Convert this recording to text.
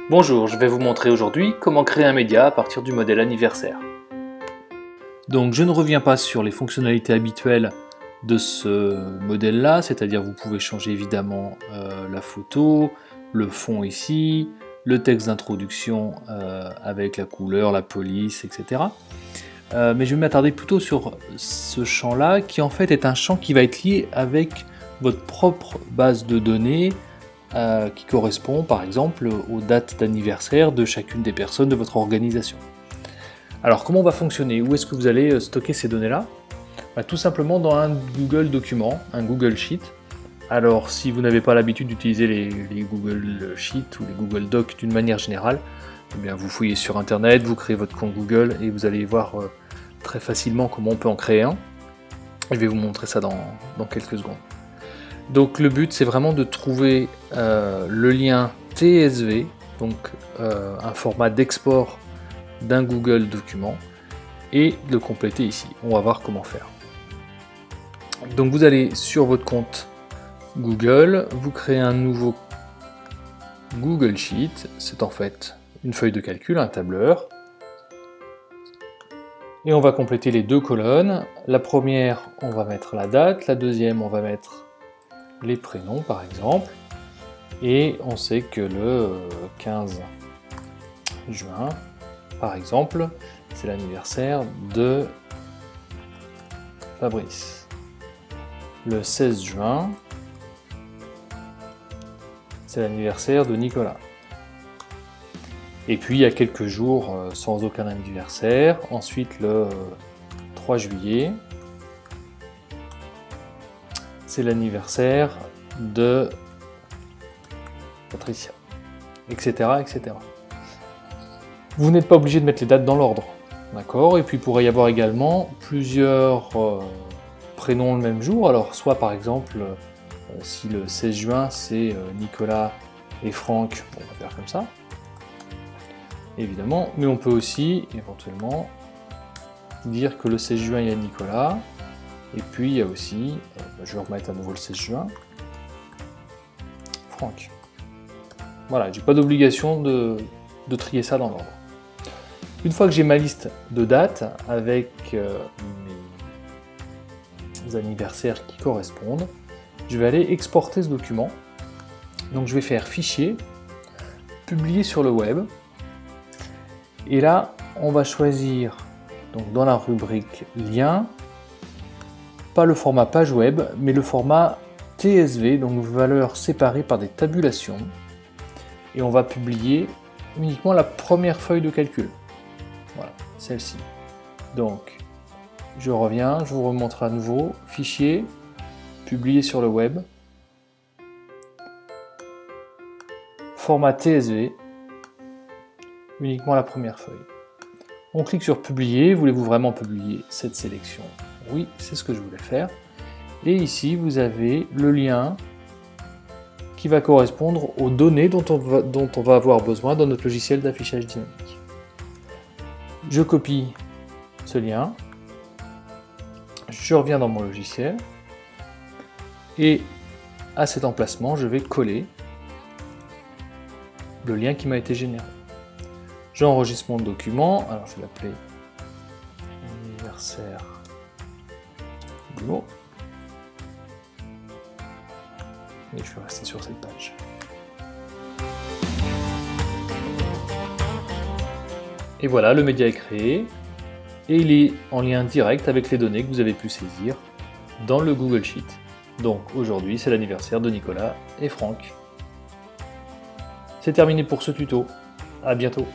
Bonjour, je vais vous montrer aujourd'hui comment créer un média à partir du modèle anniversaire. Donc je ne reviens pas sur les fonctionnalités habituelles de ce modèle-là, c'est-à-dire vous pouvez changer évidemment la photo, le fond ici, le texte d'introduction avec la couleur, la police, etc. Mais je vais m'attarder plutôt sur ce champ-là qui en fait est un champ qui va être lié avec votre propre base de données qui correspond par exemple aux dates d'anniversaire de chacune des personnes de votre organisation. Alors comment on va fonctionner? Où est-ce que vous allez stocker ces données-là? Tout simplement dans un Google document, un Google Sheet. Alors si vous n'avez pas l'habitude d'utiliser les Google Sheets ou les Google Docs d'une manière générale, eh bien vous fouillez sur internet, vous créez votre compte Google et vous allez voir très facilement comment on peut en créer un. Je vais vous montrer ça dans quelques secondes. Donc le but c'est vraiment de trouver le lien TSV, donc un format d'export d'un Google document, et de le compléter ici. On va voir comment faire. Donc vous allez sur votre compte Google, vous créez un nouveau Google Sheet, c'est en fait une feuille de calcul, un tableur, et on va compléter les deux colonnes. La première, on va mettre la date, la deuxième, on va mettre les prénoms par exemple, et on sait que le 15 juin par exemple c'est l'anniversaire de Fabrice, le 16 juin c'est l'anniversaire de Nicolas, et puis il y a quelques jours sans aucun anniversaire. Ensuite le 3 juillet c'est l'anniversaire de Patricia, etc., etc. Vous n'êtes pas obligé de mettre les dates dans l'ordre, d'accord? Et puis il pourrait y avoir également plusieurs prénoms le même jour. Alors soit par exemple, si le 16 juin c'est Nicolas et Franck, on va faire comme ça, évidemment, mais on peut aussi éventuellement dire que le 16 juin il y a Nicolas, et puis il y a aussi, je vais remettre à nouveau le 16 juin, Franck. Voilà, j'ai pas d'obligation de trier ça dans l'ordre. Une fois que j'ai ma liste de dates avec mes anniversaires qui correspondent, je vais aller exporter ce document. Donc je vais faire Fichier, Publier sur le web, et là on va choisir donc dans la rubrique Lien, pas le format page web, mais le format TSV, donc valeur séparée par des tabulations, et on va publier uniquement la première feuille de calcul. Voilà, celle-ci. Donc, je reviens, je vous remontre à nouveau, Fichier, Publier sur le web, format TSV, uniquement la première feuille. On clique sur Publier. Voulez-vous vraiment publier cette sélection? Oui, c'est ce que je voulais faire. Et ici, vous avez le lien qui va correspondre aux données dont on va avoir besoin dans notre logiciel d'affichage dynamique. Je copie ce lien, je reviens dans mon logiciel, et à cet emplacement, je vais coller le lien qui m'a été généré. J'enregistre mon document, alors je vais l'appeler anniversaire Duo, et je vais rester sur cette page. Et voilà, le média est créé, et il est en lien direct avec les données que vous avez pu saisir dans le Google Sheet. Donc aujourd'hui, c'est l'anniversaire de Nicolas et Franck. C'est terminé pour ce tuto, à bientôt.